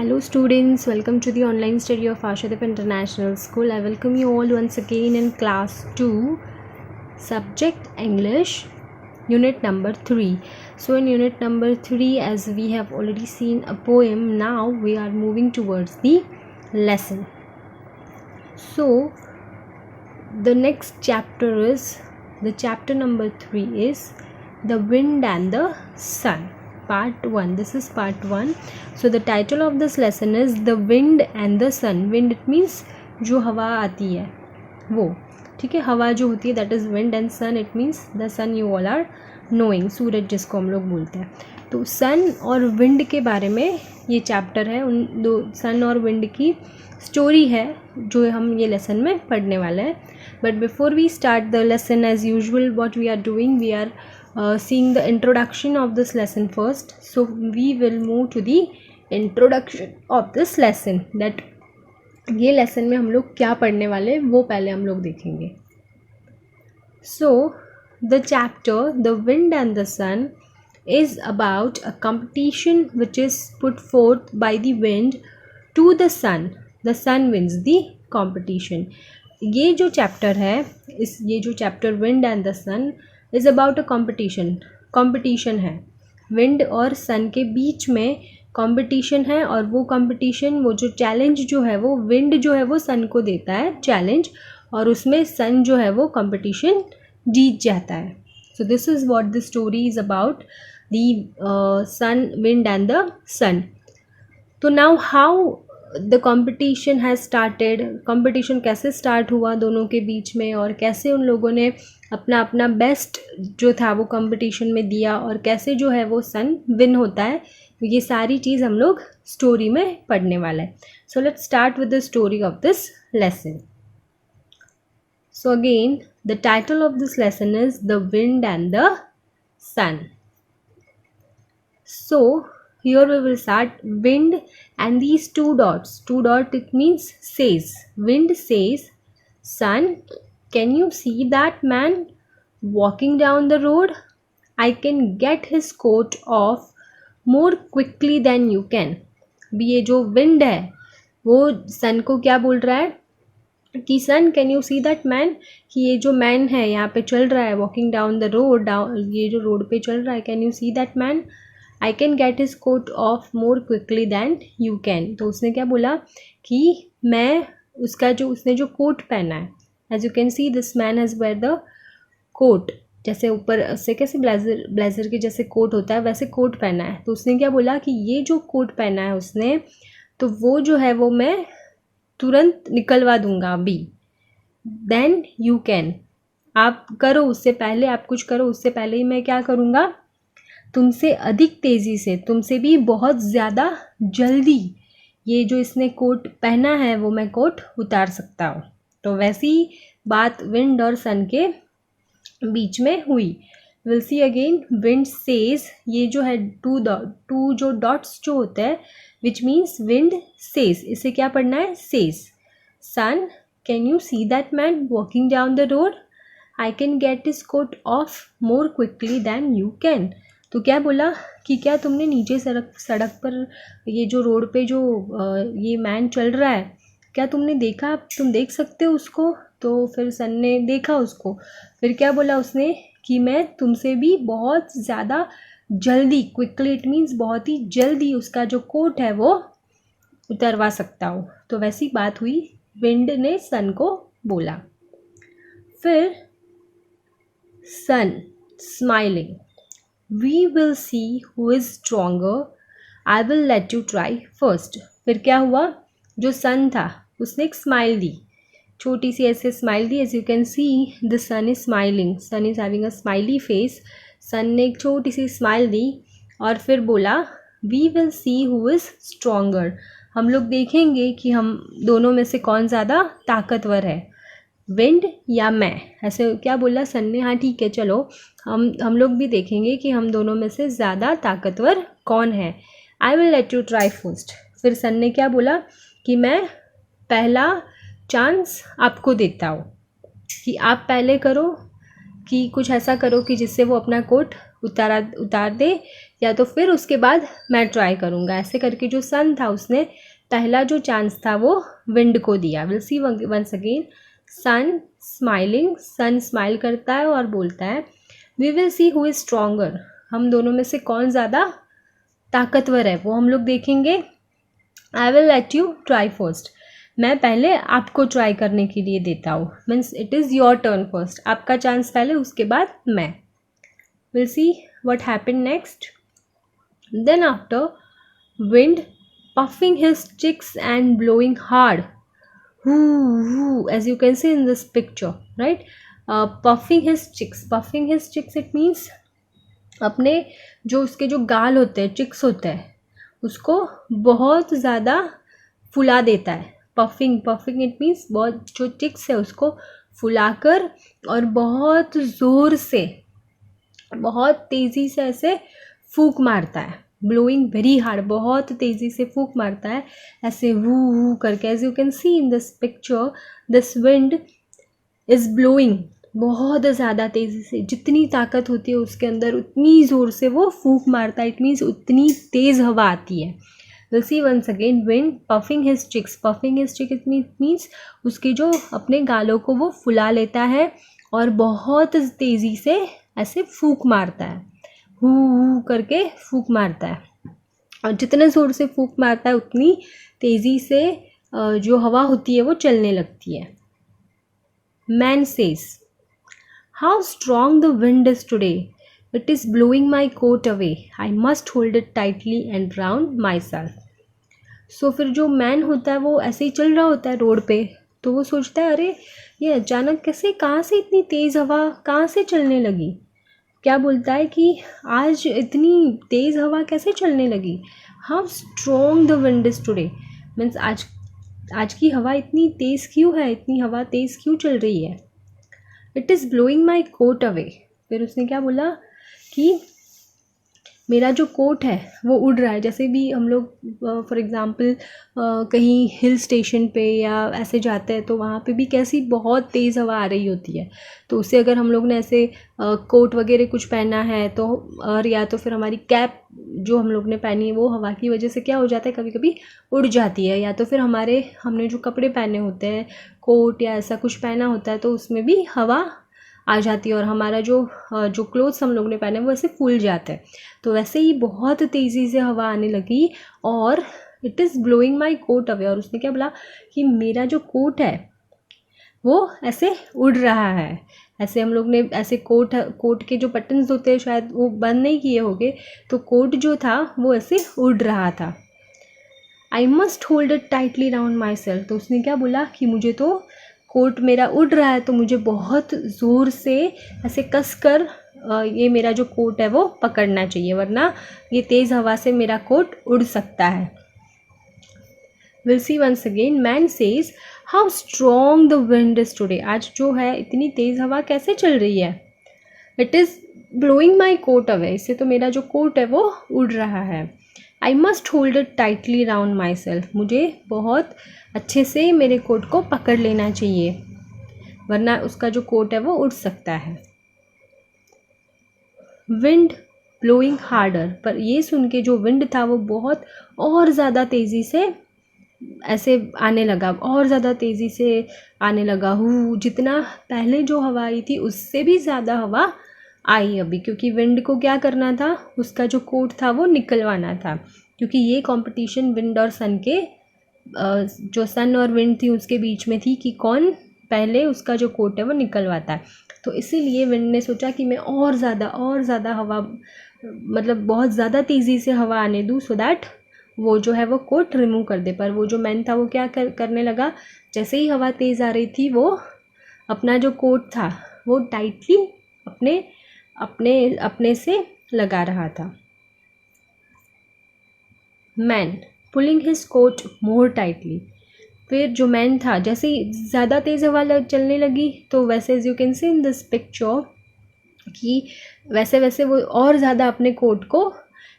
Hello students, welcome to the online study of Ashadip International School. I welcome you all once again in class 2, subject English, unit number 3. So in unit number 3, as we have already seen a poem, now we are moving towards the lesson. So the next chapter is, the chapter number 3 is The Wind and the Sun. Part 1. This is part 1. So the title of this lesson is The Wind and the Sun. Wind it means जो हवा आती है वो, ठीक है, हवा जो होती है that is wind, and sun it means the sun you all are knowing, सूरज जिसको हम लोग बोलते हैं. तो सन और विंड के बारे में ये चैप्टर है. उन दो सन और विंड की स्टोरी है जो हम ये लेसन में पढ़ने वाले हैं. But before we start the lesson, as usual what we are doing, we are seeing the introduction of this lesson first. So we will move to the introduction of this lesson, that ये lesson में हम लोग क्या पढ़ने वाले हैं वो पहले हम लोग देखेंगे. So the chapter The Wind and the Sun is about a competition which is put forth by the wind to the sun. The sun wins the competition. ये जो chapter है, ये जो chapter Wind and the Sun is about a competition है. Wind और सन के बीच में competition है, और वो कॉम्पिटिशन, वो जो चैलेंज जो है वो विंड जो है वो सन को देता है चैलेंज, और उसमें सन जो है वो कॉम्पिटिशन जीत जाता है. So this is what the story is about the sun, wind and the sun. तो now how the competition has started. Competition कैसे स्टार्ट हुआ दोनों के बीच में, और कैसे उन लोगों ने अपना अपना बेस्ट जो था वो कंपटीशन में दिया, और कैसे जो है वो सन विन होता है. ये सारी चीज़ हम लोग स्टोरी में पढ़ने वाला है. So let's start with the story of this lesson. So again the title of this lesson is the wind and the sun. So here we will start. Wind and these two dots it means says. Wind says, sun, can you see that man walking down the road? I can get his coat off more quickly than you can. भी ये जो wind है वो sun को क्या बोल रहा है कि sun, can you see that man, कि ये जो मैन है यहाँ पे चल रहा है, वॉकिंग डाउन द रोड, ये जो रोड पे चल रहा है, can you see that man, I can get his coat off more quickly than you can. तो उसने क्या बोला कि मैं उसका जो, उसने जो कोट पहना है, as you can see this man has wear the coat, जैसे ऊपर से कैसे ब्लेजर के जैसे कोट होता है वैसे कोट पहना है. तो उसने क्या बोला कि ये जो कोट पहना है उसने, तो वो जो है वो मैं तुरंत निकलवा दूंगा अभी. देन यू कैन, आप करो उससे पहले, आप कुछ करो उससे पहले ही मैं क्या करूँगा, तुमसे अधिक तेज़ी से, तुमसे भी बहुत ज़्यादा जल्दी ये जो इसने कोट पहना है वो मैं कोट उतार सकता हूँ. तो वैसी बात विंड और सन के बीच में हुई. Will see again. Wind says, ये जो है टू जो डॉट्स जो होते हैं, विच मीन्स विंड सेज, इसे क्या पढ़ना है, says. Sun, can you see that man walking down the road? I can get his coat off more quickly than you can. तो क्या बोला कि क्या तुमने नीचे सड़क पर ये जो रोड पे जो ये मैन चल रहा है, क्या तुमने देखा, तुम देख सकते हो उसको? तो फिर सन ने देखा उसको. फिर क्या बोला उसने कि मैं तुमसे भी बहुत ज़्यादा जल्दी, क्विकली इट मीन्स बहुत ही जल्दी, उसका जो कोट है वो उतरवा सकता हूँ. तो वैसी बात हुई, विंड ने सन को बोला. फिर सन smiling, We will see who is stronger. I will let you try first. फिर क्या हुआ, जो सन था उसने एक स्माइल दी, छोटी सी ऐसे स्माइल दी. As you can see the sun is smiling, sun is having a smiley face. Sun ने एक छोटी सी स्माइल दी और फिर बोला, we will see who is stronger. हम लोग देखेंगे कि हम दोनों में से कौन ज़्यादा ताकतवर है, विंड या मैं. ऐसे क्या बोला सन ने, हाँ ठीक है चलो हम लोग भी देखेंगे कि हम दोनों में से ज़्यादा ताकतवर कौन है. आई will let you try first. फिर सन ने क्या बोला कि मैं पहला चांस आपको देता हूँ, कि आप पहले करो, कि कुछ ऐसा करो कि जिससे वो अपना कोट उतार दे, या तो फिर उसके बाद मैं ट्राई करूँगा। ऐसे करके जो सन था उसने पहला जो चांस था वो विंड को दिया। Will see once again. Sun smiling, sun smile करता है और बोलता है we will see who is stronger, हम दोनों में से कौन ज़्यादा ताकतवर है वो हम लोग देखेंगे। I will let you try first, मैं पहले आपको ट्राई करने के लिए देता हूँ। Means it is your turn first, आपका चांस पहले, उसके बाद मैं। Will see what happened next. Then after wind puffing his cheeks and blowing hard, as you can see in this picture, right? Puffing his cheeks it means अपने जो उसके जो गाल होते हैं, चिक्स होते हैं, उसको बहुत ज़्यादा फुला देता है। पफिंग इट मीन्स बहुत जो चिक्स है उसको फुलाकर और बहुत ज़ोर से, बहुत तेज़ी से ऐसे फूंक मारता है। ब्लोइंग वेरी हार्ड, बहुत तेज़ी से फूंक मारता है ऐसे वू करके। As you can see in this picture, this wind is blowing बहुत ज़्यादा तेज़ी से, जितनी ताकत होती है उसके अंदर उतनी ज़ोर से वो फूंक मारता है। इट मीन्स उतनी तेज़ हवा आती है। Will see once again wind puffing his cheeks it means उसके जो अपने गालों को वो फुला लेता है और बहुत तेज़ी से ऐसे फूंक मारता है, हू करके फूंक मारता है। और जितने ज़ोर से फूंक मारता है उतनी तेज़ी से जो हवा होती है वो चलने लगती है। Man says how strong the wind is today, it is blowing my coat away, I must hold it tightly and round myself. So फिर जो मैन होता है वो ऐसे ही चल रहा होता है रोड पे, तो वो सोचता है अरे ये अचानक कैसे, कहाँ से इतनी तेज़ हवा कहाँ से चलने लगी। क्या बोलता है कि आज इतनी तेज़ हवा कैसे चलने लगी। How strong the wind is today means आज की हवा इतनी तेज़ क्यों है, इतनी हवा तेज़ क्यों चल रही है। It is blowing my coat away, फिर उसने क्या बोला कि मेरा जो कोट है वो उड़ रहा है। जैसे भी हम लोग फॉर एग्ज़ाम्पल कहीं हिल स्टेशन पे या ऐसे जाते हैं तो वहाँ पे भी कैसी बहुत तेज़ हवा आ रही होती है, तो उससे अगर हम लोग ने ऐसे कोट वगैरह कुछ पहना है तो, और या तो फिर हमारी कैप जो हम लोग ने पहनी है वो हवा की वजह से क्या हो जाता है, कभी कभी उड़ जाती है। या तो फिर हमने जो कपड़े पहने होते हैं, कोट या ऐसा कुछ पहना होता है, तो उसमें भी हवा आ जाती है और हमारा जो क्लोथ्स हम लोग ने पहने वो ऐसे फूल जाते हैं। तो वैसे ही बहुत तेज़ी से हवा आने लगी और it is blowing my coat away, और उसने क्या बोला कि मेरा जो कोट है वो ऐसे उड़ रहा है। ऐसे हम लोग ने ऐसे कोट के जो बटन्स होते हैं शायद वो बंद नहीं किए होंगे, तो कोट जो था वो ऐसे उड़ रहा था। I must hold it tightly round my self, तो उसने क्या बोला कि मुझे तो कोट मेरा उड़ रहा है तो मुझे बहुत ज़ोर से ऐसे कस कर ये मेरा जो कोट है वो पकड़ना चाहिए, वरना ये तेज़ हवा से मेरा कोट उड़ सकता है। Will see once again. Man says how strong the wind is today, आज जो है इतनी तेज़ हवा कैसे चल रही है। It is blowing my coat away, इससे तो मेरा जो कोट है वो उड़ रहा है। आई must hold it tightly round my self, मुझे बहुत अच्छे से मेरे कोट को पकड़ लेना चाहिए, वरना उसका जो कोट है वो उड़ सकता है। विंड ब्लोइंग हार्डर, पर ये सुन के जो विंड था वो बहुत और ज़्यादा तेज़ी से ऐसे आने लगा, और ज़्यादा तेज़ी से आने लगा। जितना पहले जो हवा आई थी उससे भी ज़्यादा हवा आई अभी, क्योंकि विंड को क्या करना था, उसका जो कोट था वो निकलवाना था, क्योंकि ये कंपटीशन विंड और सन के जो सन और विंड थी उसके बीच में थी कि कौन पहले उसका जो कोट है वो निकलवाता है। तो इसीलिए विंड ने सोचा कि मैं और ज़्यादा हवा, मतलब बहुत ज़्यादा तेज़ी से हवा आने दूँ, सो दैट वो जो है वो कोट रिमूव कर दे। पर वो जो मैन था वो क्या करने लगा, जैसे ही हवा तेज़ आ रही थी वो अपना जो कोट था वो टाइटली अपने से लगा रहा था। मैन पुलिंग हिज कोट मोर टाइटली, फिर जो मैन था जैसे ही ज़्यादा तेज़ हवा चलने लगी तो वैसे as you can see in this picture कि वैसे वैसे वो और ज़्यादा अपने कोट को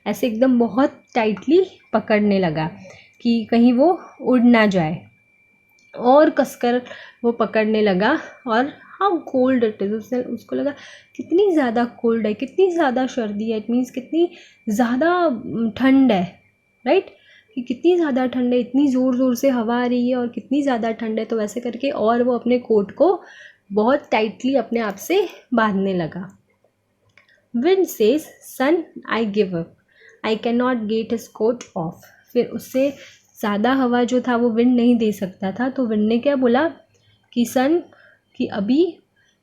ऐसे एकदम बहुत टाइटली पकड़ने लगा कि कहीं वो उड़ ना जाए, और कसकर वो पकड़ने लगा और हाउ कोल्ड इट इज़, उसने उसको लगा कितनी ज़्यादा कोल्ड है, कितनी ज़्यादा सर्दी है, इट मीन्स कितनी ज़्यादा ठंड है, राइट, कि कितनी ज़्यादा ठंड है, इतनी ज़ोर ज़ोर से हवा आ रही है और कितनी ज़्यादा ठंड है। तो वैसे करके और वो अपने कोट को बहुत टाइटली अपने आप से बांधने लगा। Wind says sun I give up, I can not get his coat off. फिर उससे ज़्यादा हवा जो था वो विंड नहीं दे सकता था, तो विंड ने क्या बोला कि सन, कि अभी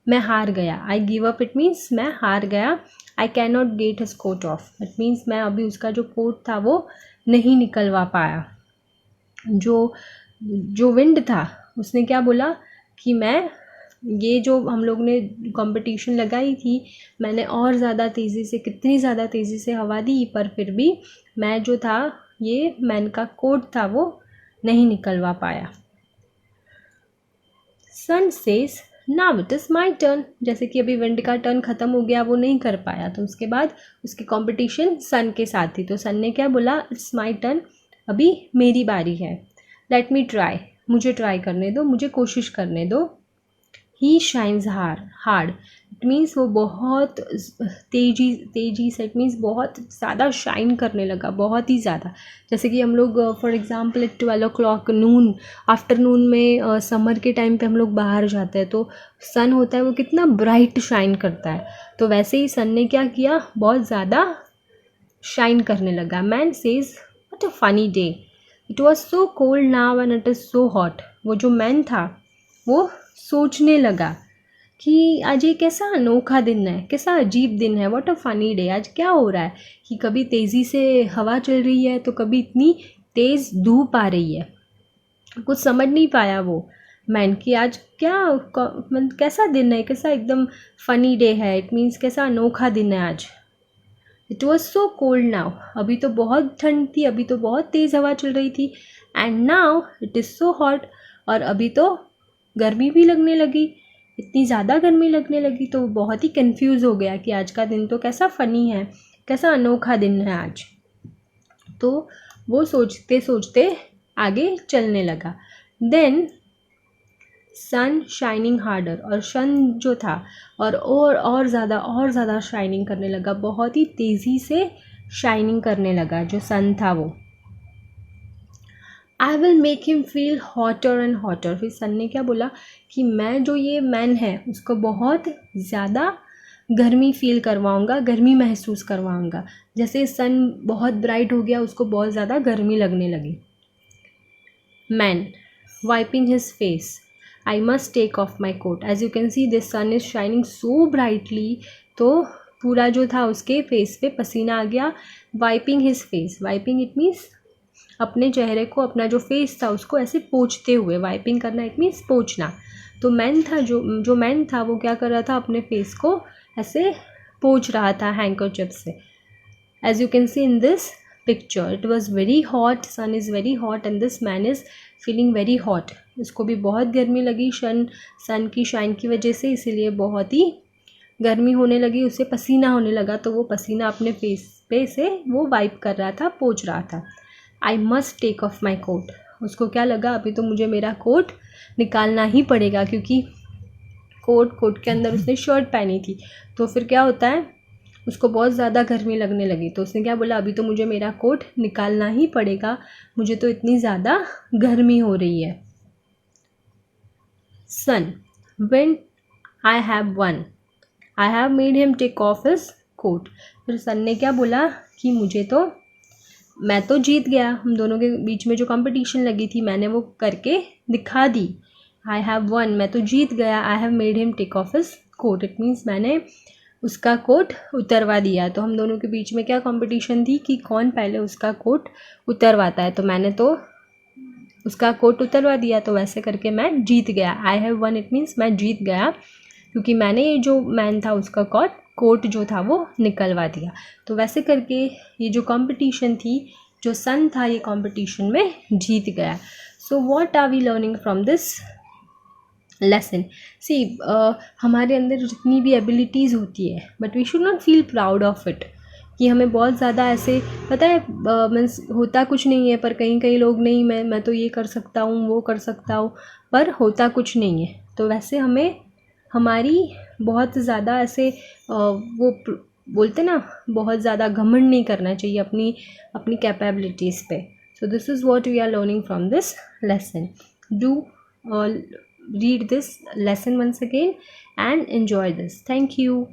मैं हार गया। I give up it means मैं हार गया। I can not get his coat off it means मैं अभी उसका जो कोट था वो नहीं निकलवा पाया। जो विंड था उसने क्या बोला कि मैं, ये जो हम लोग ने कंपटीशन लगाई थी, मैंने और ज़्यादा तेज़ी से, कितनी ज़्यादा तेज़ी से हवा दी, पर फिर भी मैं जो था, ये मैन का कोट था वो नहीं निकलवा पाया। Sun says now it is my turn, जैसे कि अभी विंड का टर्न ख़त्म हो गया, वो नहीं कर पाया, तो उसके बाद उसकी कंपटीशन सन के साथ थी, तो सन ने क्या बोला, इट्स माई टर्न, अभी मेरी बारी है। लेट मी ट्राई, मुझे ट्राई करने दो, मुझे कोशिश करने दो। ही शाइन्स हार्ड इट मीन्स वो बहुत तेज़ी से, इट मीन्स बहुत ज़्यादा शाइन करने लगा, बहुत ही ज़्यादा। जैसे कि हम लोग for example 12 o'clock Noon, afternoon में समर के टाइम पे हम लोग बाहर जाते हैं तो सन होता है वो कितना ब्राइट शाइन करता है, तो वैसे ही सन ने क्या किया, बहुत ज़्यादा शाइन करने लगा। Man says what a funny day, it was so cold now and it is so hot. वो जो मैन था वो सोचने लगा कि आज ये कैसा अनोखा दिन है, कैसा अजीब दिन है, व्हाट अ फनी डे, आज क्या हो रहा है कि कभी तेज़ी से हवा चल रही है तो कभी इतनी तेज़ धूप आ रही है। कुछ समझ नहीं पाया वो मैन कि आज क्या कैसा दिन है, कैसा एकदम फनी डे है, इट मीन्स कैसा अनोखा दिन है आज। It was so cold now, अभी तो बहुत ठंड थी, अभी तो बहुत तेज़ हवा चल रही थी, and now it is so hot, और अभी तो गर्मी भी लगने लगी, इतनी ज़्यादा गर्मी लगने लगी, तो बहुत ही कंफ्यूज हो गया कि आज का दिन तो कैसा फ़नी है, कैसा अनोखा दिन है आज। तो वो सोचते सोचते आगे चलने लगा। देन सन शाइनिंग हार्डर, और सन जो था और ज़्यादा शाइनिंग करने लगा, बहुत ही तेज़ी से शाइनिंग करने लगा जो सन था वो। I will make him feel hotter and hotter, फिर सन ने क्या बोला कि मैं जो ये मैन है उसको बहुत ज़्यादा गर्मी फील करवाऊँगा, गर्मी महसूस करवाऊँगा। जैसे सन बहुत ब्राइट हो गया, उसको बहुत ज़्यादा गर्मी लगने लगी। Man wiping his face, I must take off my coat, as you can see this sun is shining so brightly, तो पूरा जो था उसके फेस पे पसीना आ गया। Wiping his face, wiping it means अपने चेहरे को, अपना जो फेस था उसको ऐसे पोंछते हुए, वाइपिंग करना इट मीन्स पोंछना। तो मैन था, जो मैन था वो क्या कर रहा था, अपने फेस को ऐसे पोंछ रहा था हैंकरचिप से। As you can see in this picture it was very hot, sun is very hot and this man is feeling very hot. इसको भी बहुत गर्मी लगी सन की शाइन की वजह से, इसीलिए बहुत ही गर्मी होने लगी, उसे पसीना होने लगा, तो वो पसीना अपने फेस पे से वो वाइप कर रहा था, पोंछ रहा था। I must take off my coat, उसको क्या लगा, अभी तो मुझे मेरा कोट निकालना ही पड़ेगा, क्योंकि कोट के अंदर उसने शर्ट पहनी थी, तो फिर क्या होता है, उसको बहुत ज़्यादा गर्मी लगने लगी, तो उसने क्या बोला, अभी तो मुझे मेरा कोट निकालना ही पड़ेगा, मुझे तो इतनी ज़्यादा गर्मी हो रही है। Sun when I have won, I have made him take off his coat, फिर सन ने क्या बोला कि मैं तो जीत गया, हम दोनों के बीच में जो कंपटीशन लगी थी मैंने वो करके दिखा दी। आई हैव वन, मैं तो जीत गया। I have made him take off his coat, it means मैंने उसका कोट उतरवा दिया। तो हम दोनों के बीच में क्या कंपटीशन थी कि कौन पहले उसका कोट उतरवाता है, तो मैंने तो उसका कोट उतरवा दिया, तो वैसे करके मैं जीत गया। I have one it means मैं जीत गया, क्योंकि मैंने ये जो मैन था उसका कोट जो था वो निकलवा दिया। तो वैसे करके ये जो कंपटीशन थी, जो सन था ये कंपटीशन में जीत गया। So what are we learning from this lesson? See हमारे अंदर जितनी भी एबिलिटीज़ होती है, but we should not feel proud of it, कि हमें बहुत ज़्यादा ऐसे पता है मीन्स होता कुछ नहीं है, पर कहीं लोग नहीं, मैं तो ये कर सकता हूँ, वो कर सकता हूँ, पर होता कुछ नहीं है। तो वैसे हमारी बहुत ज़्यादा ऐसे वो बोलते ना, बहुत ज़्यादा घमंड नहीं करना चाहिए अपनी कैपेबिलिटीज़ पे. So this is what we are learning from this lesson. Do read this lesson once again and enjoy this. Thank you.